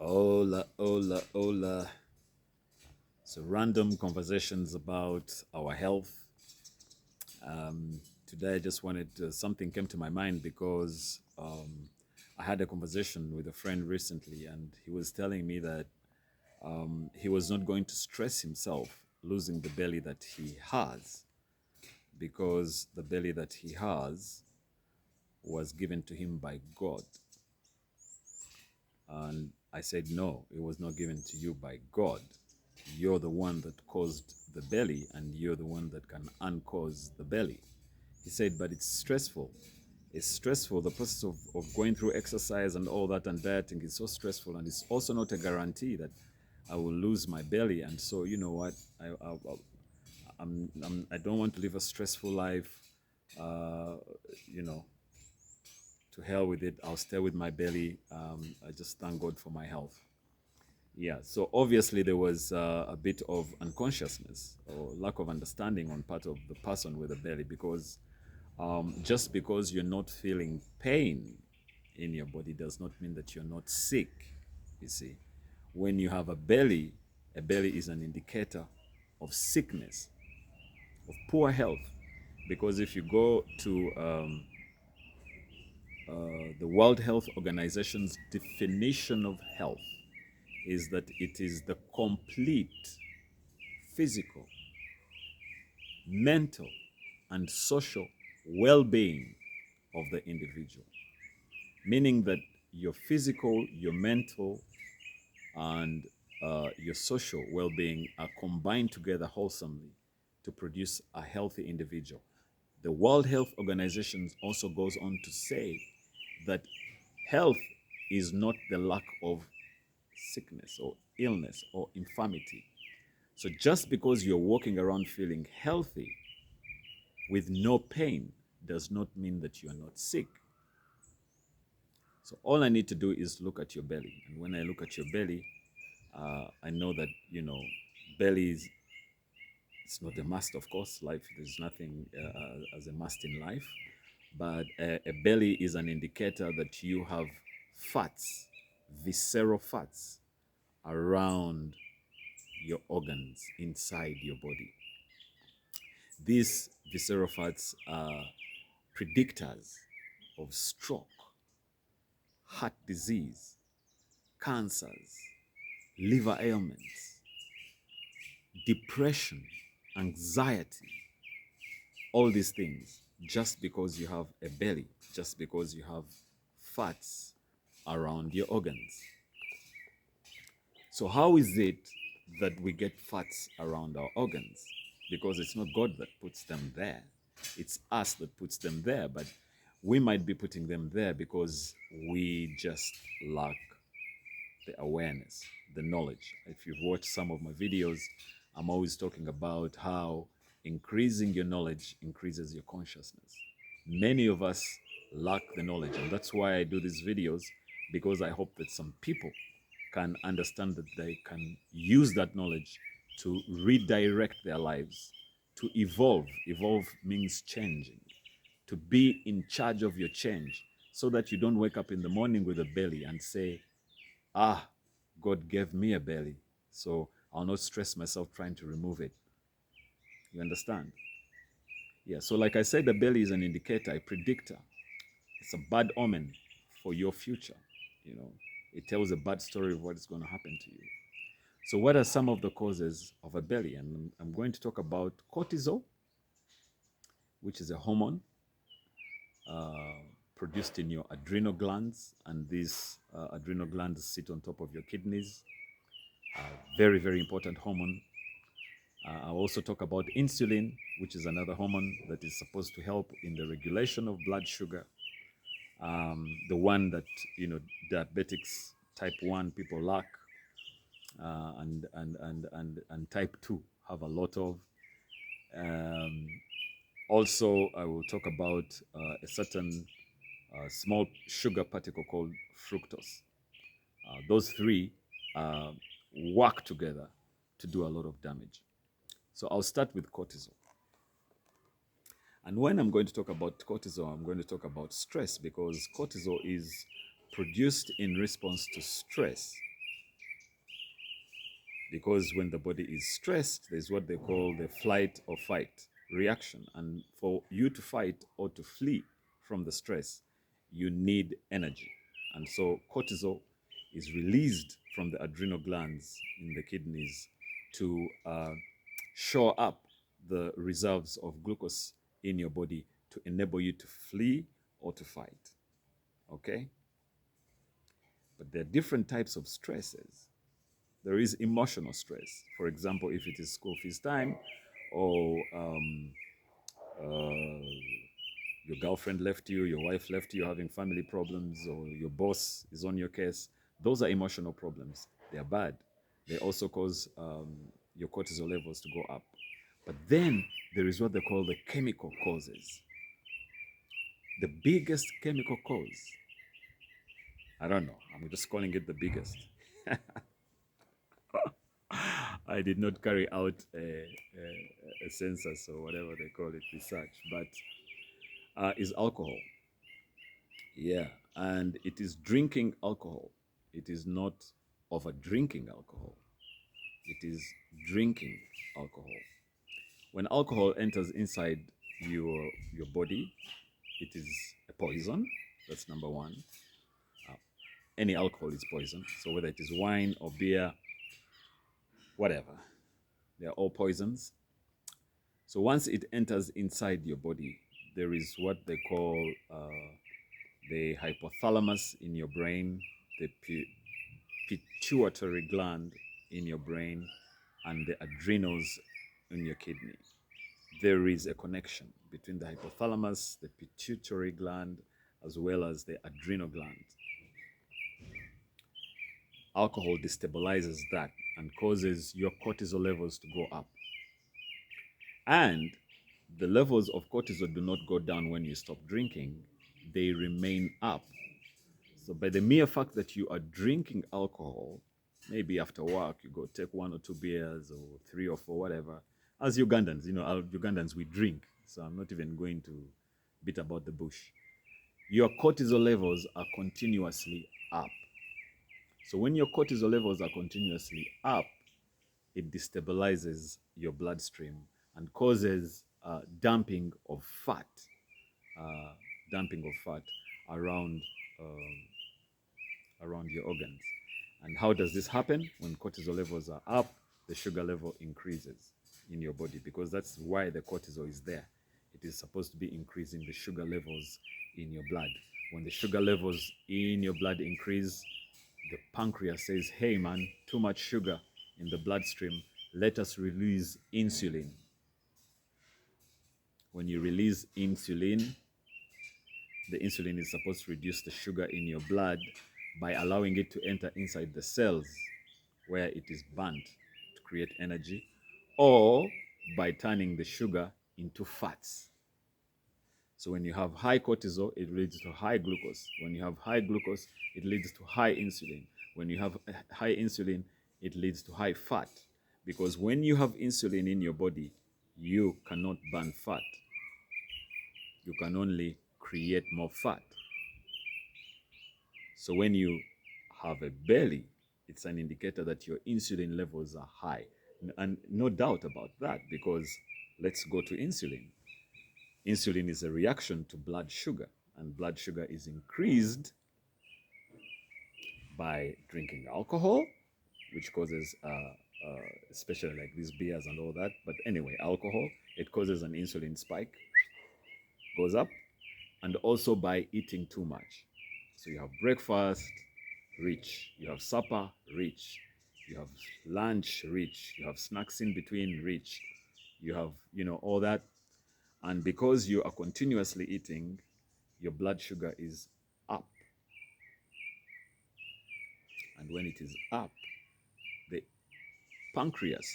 Hola, hola, hola. So, random conversations about our health. Today, I just wanted something came to my mind because I had a conversation with a friend recently, and he was telling me that he was not going to stress himself losing the belly that he has because the belly that he has was given to him by God. And I said, no, it was not given to you by God. You're the one that caused the belly, and you're the one that can uncause the belly. He said, but it's stressful. It's stressful. The process of going through exercise and all that and dieting is so stressful. And it's also not a guarantee that I will lose my belly. And so, you know what? I don't want to live a stressful life. Uh, you know, to hell with it. I'll stay with my belly. I just thank God for my health. Yeah, so obviously there was a bit of unconsciousness or lack of understanding on part of the person with a belly because just because you're not feeling pain in your body does not mean that you're not sick. You see, when you have a belly is an indicator of sickness, of poor health. Because if you go to the World Health Organization's definition of health, is that it is the complete physical, mental, and social well being of the individual. Meaning that your physical, your mental, and your social well being are combined together wholesomely to produce a healthy individual. The World Health Organization also goes on to say that health is not the lack of sickness or illness or infirmity. So just because you're walking around feeling healthy with no pain does not mean that you're not sick. So all I need to do is look at your belly. And when I look at your belly, I know that, belly is, it's not a must, of course. Life, there's nothing as a must in life. But a belly is an indicator that you have fats, visceral fats around your organs inside your body. These visceral fats are predictors of stroke, heart disease, cancers, liver ailments, depression, anxiety, all these things, just because you have a belly, just because you have fats around your organs. So, how is it that we get fats around our organs? Because it's not God that puts them there, it's us that puts them there. But we might be putting them there because we just lack the awareness, the knowledge. If you've watched some of my videos, I'm always talking about how increasing your knowledge increases your consciousness. Many of us lack the knowledge, and that's why I do these videos, because I hope that some people can understand that they can use that knowledge to redirect their lives, to evolve. Evolve means changing, to be in charge of your change, so that you don't wake up in the morning with a belly and say, ah, God gave me a belly, so I'll not stress myself trying to remove it. You understand? Yeah, so like I said, the belly is an indicator, a predictor. It's a bad omen for your future. You know, it tells a bad story of what is going to happen to you. So, what are some of the causes of a belly? And I'm going to talk about cortisol, which is a hormone produced in your adrenal glands. And these adrenal glands sit on top of your kidneys. Very, very important hormone. I'll also talk about insulin, which is another hormone that is supposed to help in the regulation of blood sugar. The one that, diabetics type 1 people lack, and type 2 have a lot of. Um, Also, I will talk about a certain small sugar particle called fructose. Those three uh, work together to do a lot of damage. So I'll start with cortisol. And when I'm going to talk about cortisol, I'm going to talk about stress, because cortisol is produced in response to stress. Because when the body is stressed, there's what they call the flight or fight reaction. And for you to fight or to flee from the stress, you need energy. And so cortisol is released from the adrenal glands in the kidneys to shore up the reserves of glucose in your body to enable you to flee or to fight. Okay? But there are different types of stresses. There is emotional stress. For example, if it is school fees time, or your girlfriend left you, your wife left you, having family problems, or your boss is on your case, those are emotional problems. They are bad. They also cause your cortisol levels to go up. But then there is what they call the chemical causes. The biggest chemical cause, I don't know, I'm just calling it the biggest. I did not carry out a census or whatever they call it, research, but is alcohol. Yeah, and it is drinking alcohol. It is not over drinking alcohol. It is drinking alcohol. When alcohol enters inside your body, it is a poison. That's number one. Any alcohol is poison. So whether it is wine or beer, whatever, they are all poisons. So once it enters inside your body, there is what they call the hypothalamus in your brain, the pituitary gland in your brain, and the adrenals in your kidney. There is a connection between the hypothalamus, the pituitary gland, as well as the adrenal gland. Alcohol destabilizes that and causes your cortisol levels to go up. And the levels of cortisol do not go down when you stop drinking, they remain up. So by the mere fact that you are drinking alcohol, maybe after work you go take 1 or 2 beers or 3 or 4, whatever. As Ugandans, Ugandans, we drink. So I'm not even going to beat about the bush. Your cortisol levels are continuously up. So when your cortisol levels are continuously up, it destabilizes your bloodstream and causes dumping of fat, around around your organs. And how does this happen? When cortisol levels are up, the sugar level increases in your body, because that's why the cortisol is there. It is supposed to be increasing the sugar levels in your blood. When the sugar levels in your blood increase, the pancreas says, hey man, too much sugar in the bloodstream, let us release insulin. When you release insulin, the insulin is supposed to reduce the sugar in your blood by allowing it to enter inside the cells where it is burnt to create energy, or by turning the sugar into fats. So when you have high cortisol, it leads to high glucose. When you have high glucose, it leads to high insulin. When you have high insulin, it leads to high fat. Because when you have insulin in your body, you cannot burn fat. You can only create more fat. So when you have a belly, it's an indicator that your insulin levels are high. And no doubt about that, because let's go to insulin. Insulin is a reaction to blood sugar, and blood sugar is increased by drinking alcohol, which causes, especially like these beers and all that. But anyway, alcohol, it causes an insulin spike, goes up, and also by eating too much. So you have breakfast, rich. You have supper, rich. You have lunch, rich. You have snacks in between, rich. You have, all that. And because you are continuously eating, your blood sugar is up. And when it is up, the pancreas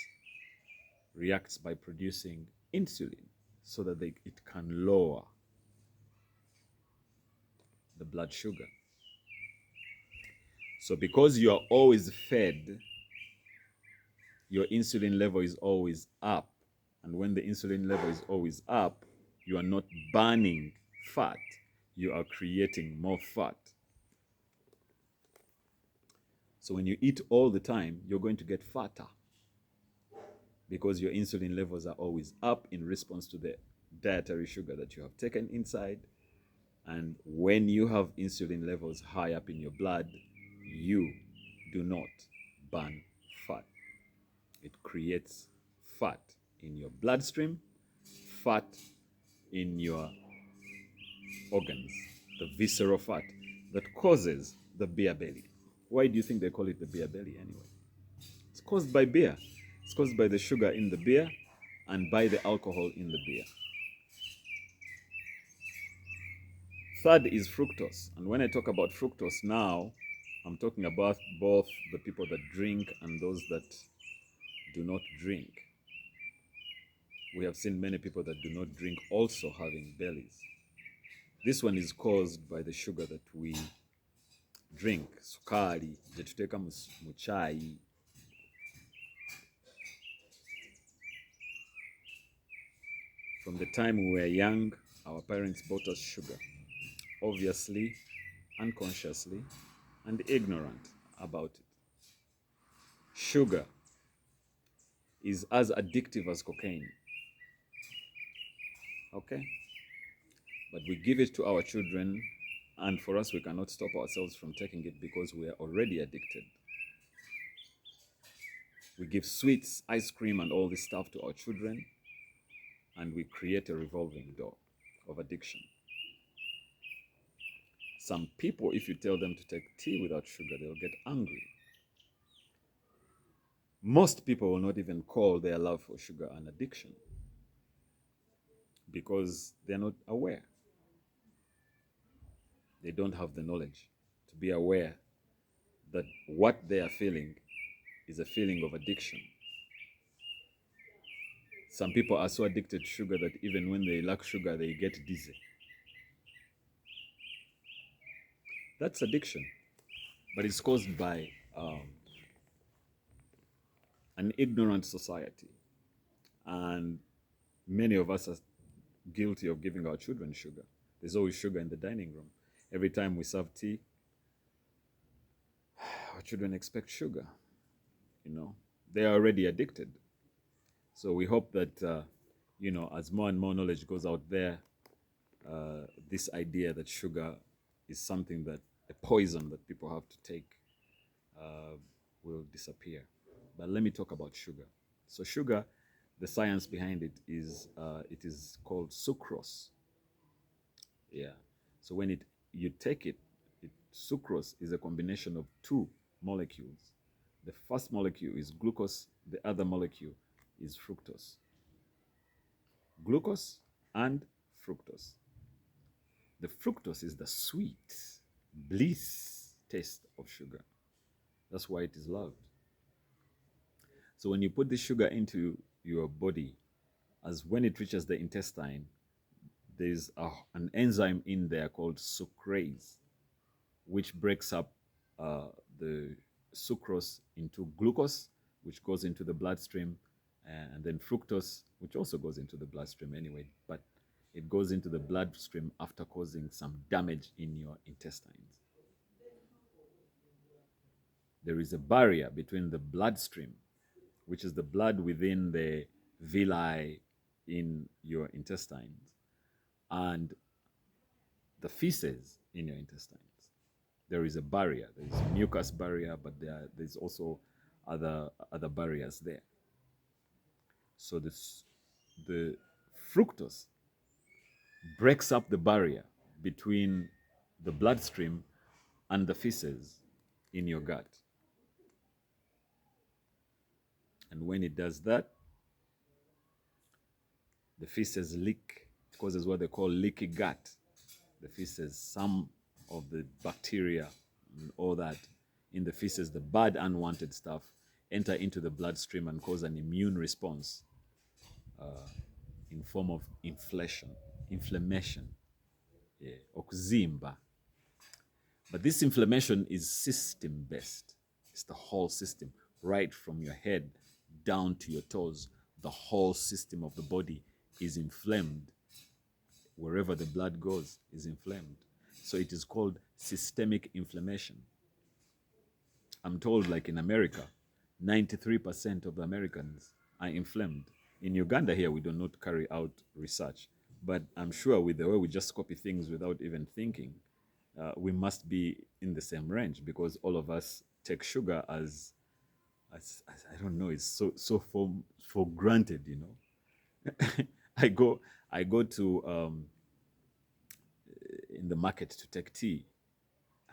reacts by producing insulin so that it can lower the blood sugar. So because you are always fed, your insulin level is always up. And when the insulin level is always up, you are not burning fat, you are creating more fat. So when you eat all the time, you're going to get fatter. because your insulin levels are always up in response to the dietary sugar that you have taken inside. And when you have insulin levels high up in your blood, you do not burn fat. It creates fat in your bloodstream, fat in your organs, the visceral fat that causes the beer belly. Why do you think they call it the beer belly anyway? It's caused by beer. It's caused by the sugar in the beer and by the alcohol in the beer. Third is fructose. And when I talk about fructose now, I'm talking about both the people that drink and those that do not drink. We have seen many people that do not drink also having bellies. This one is caused by the sugar that we drink, sukari, jetuteka mu chai. From the time we were young, our parents bought us sugar, obviously, unconsciously, and ignorant about it. Sugar is as addictive as cocaine. Okay? But we give it to our children, and for us, we cannot stop ourselves from taking it because we are already addicted. We give sweets, ice cream, and all this stuff to our children, and we create a revolving door of addiction. Some people, if you tell them to take tea without sugar, they'll get angry. Most people will not even call their love for sugar an addiction because they're not aware. They don't have the knowledge to be aware that what they are feeling is a feeling of addiction. Some people are so addicted to sugar that even when they lack sugar, they get dizzy. That's addiction, but it's caused by an ignorant society. And many of us are guilty of giving our children sugar. There's always sugar in the dining room. Every time we serve tea, our children expect sugar. They are already addicted. So we hope that, as more and more knowledge goes out there, this idea that sugar is something that, a poison that people have to take, will disappear. But let me talk about sugar. So sugar, the science behind it is called sucrose. Yeah. So when you take it, sucrose is a combination of two molecules. The first molecule is glucose, the other molecule is fructose. Glucose and fructose. The fructose is the sweet bliss taste of sugar. That's why it is loved. So when you put the sugar into your body, as when it reaches the intestine, there's an enzyme in there called sucrase, which breaks up the sucrose into glucose, which goes into the bloodstream, and then fructose, which also goes into the bloodstream anyway, but it goes into the bloodstream after causing some damage in your intestines. There is a barrier between the bloodstream, which is the blood within the villi in your intestines, and the feces in your intestines. There is a barrier. There is a mucus barrier, but there's also other barriers there. So the fructose breaks up the barrier between the bloodstream and the feces in your gut. And when it does that, the feces leak. It causes what they call leaky gut. The feces, some of the bacteria and all that in the feces, the bad unwanted stuff, enter into the bloodstream and cause an immune response in form of inflammation, okuzimba. But this inflammation is system-based. It's the whole system, right from your head down to your toes. The whole system of the body is inflamed. Wherever the blood goes is inflamed. So it is called systemic inflammation. I'm told, like in America, 93% of the Americans are inflamed. In Uganda here, we do not carry out research, but I'm sure with the way we just copy things without even thinking, we must be in the same range because all of us take sugar as I don't know, it's so for granted, you know. I go to in the market to take tea,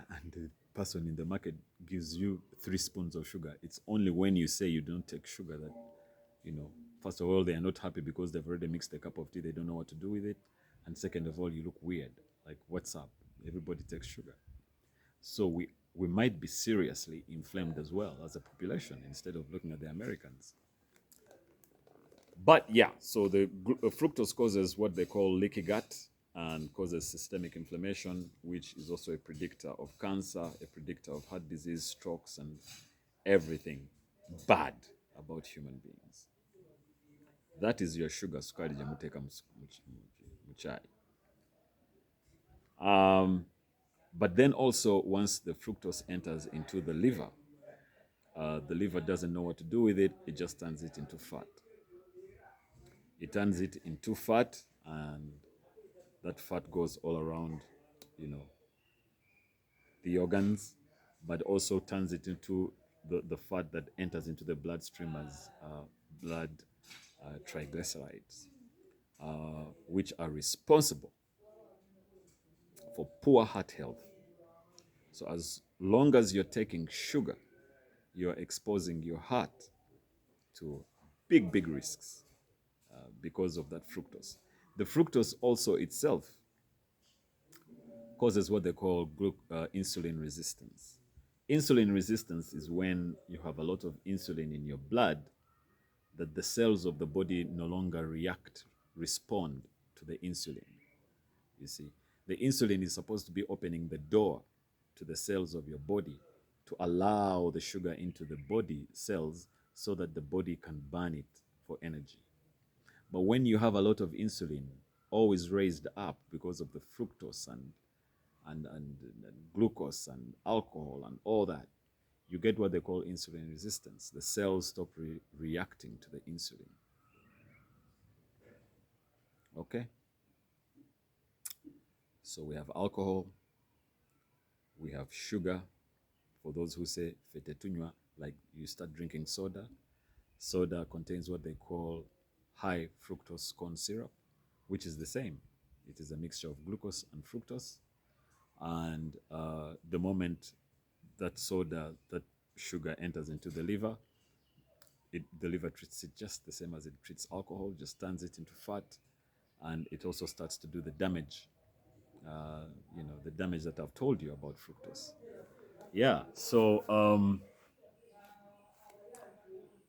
and the person in the market gives you 3 spoons of sugar. It's only when you say you don't take sugar that, you know, first of all, they are not happy because they've already mixed a cup of tea. They don't know what to do with it. And second of all, you look weird. Like, what's up? Everybody takes sugar. So we might be seriously inflamed as well as a population instead of looking at the Americans. But yeah, so the fructose causes what they call leaky gut and causes systemic inflammation, which is also a predictor of cancer, a predictor of heart disease, strokes, and everything bad about human beings. That is your sugar, sukari jamuteka muchai. But then also, once the fructose enters into the liver doesn't know what to do with it. It just turns it into fat. It turns it into fat, and that fat goes all around, you know, the organs, but also turns it into the fat that enters into the bloodstream as blood triglycerides, which are responsible for poor heart health. So as long as you're taking sugar, you're exposing your heart to big risks because of that fructose. The fructose also itself causes what they call insulin resistance. Insulin resistance is when you have a lot of insulin in your blood that the cells of the body no longer respond to the insulin. You see, the insulin is supposed to be opening the door to the cells of your body to allow the sugar into the body cells so that the body can burn it for energy. But when you have a lot of insulin always raised up because of the fructose and glucose and alcohol and all that, you get what they call insulin resistance. The cells stop reacting to the insulin. Okay? So we have alcohol, we have sugar. For those who say fete tunywa, like you start drinking soda. Soda contains what they call high fructose corn syrup, which is the same. It is a mixture of glucose and fructose. And the moment that sugar enters into the liver, the liver treats it just the same as it treats alcohol, just turns it into fat, and it also starts to do the damage, the damage that I've told you about fructose. Yeah, so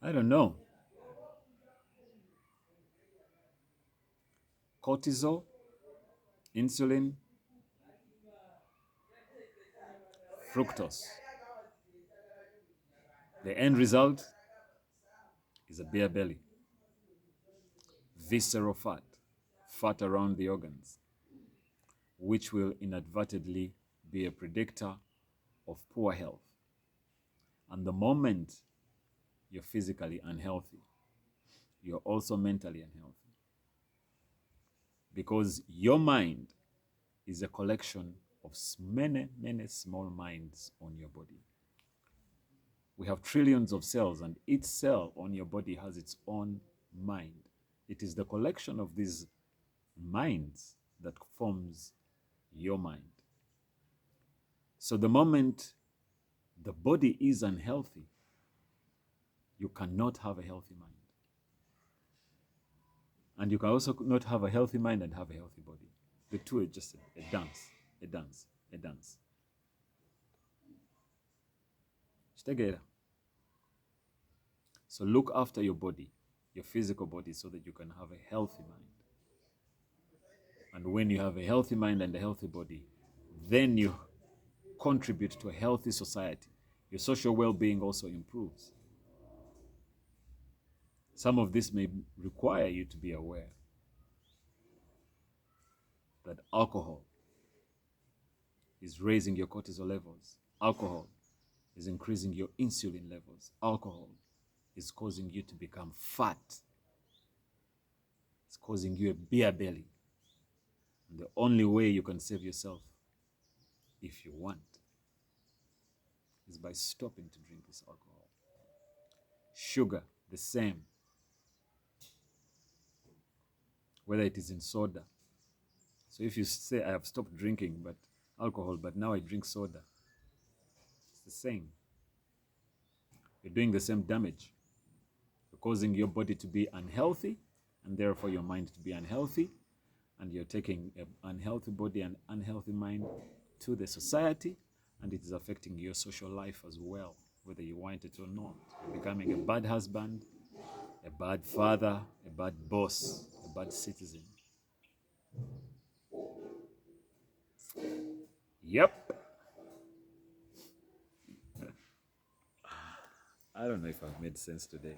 I don't know. Cortisol, insulin, fructose. The end result is a bare belly, visceral fat, fat around the organs, which will inadvertently be a predictor of poor health. And the moment you're physically unhealthy, you're also mentally unhealthy. Because your mind is a collection of many small minds on your body. We have trillions of cells, and each cell on your body has its own mind. It is the collection of these minds that forms your mind. So the moment the body is unhealthy, you cannot have a healthy mind. And you can also not have a healthy mind and have a healthy body. The two are just a dance. Together. So look after your body, your physical body, so that you can have a healthy mind. And when you have a healthy mind and a healthy body, then you contribute to a healthy society. Your social well-being also improves. Some of this may require you to be aware that alcohol is raising your cortisol levels. Alcohol is increasing your insulin levels. Alcohol is causing you to become fat. It's causing you a beer belly. And the only way you can save yourself, if you want, is by stopping to drink this alcohol. Sugar, the same. Whether it is in soda. So if you say, I have stopped drinking but alcohol, but now I drink soda, it's the same. You're doing the same damage. You're causing your body to be unhealthy, and therefore your mind to be unhealthy, and you're taking an unhealthy body and unhealthy mind to the society, and it is affecting your social life as well, whether you want it or not. You're becoming a bad husband, a bad father, a bad boss, a bad citizen. Yep. I don't know if I've made sense today.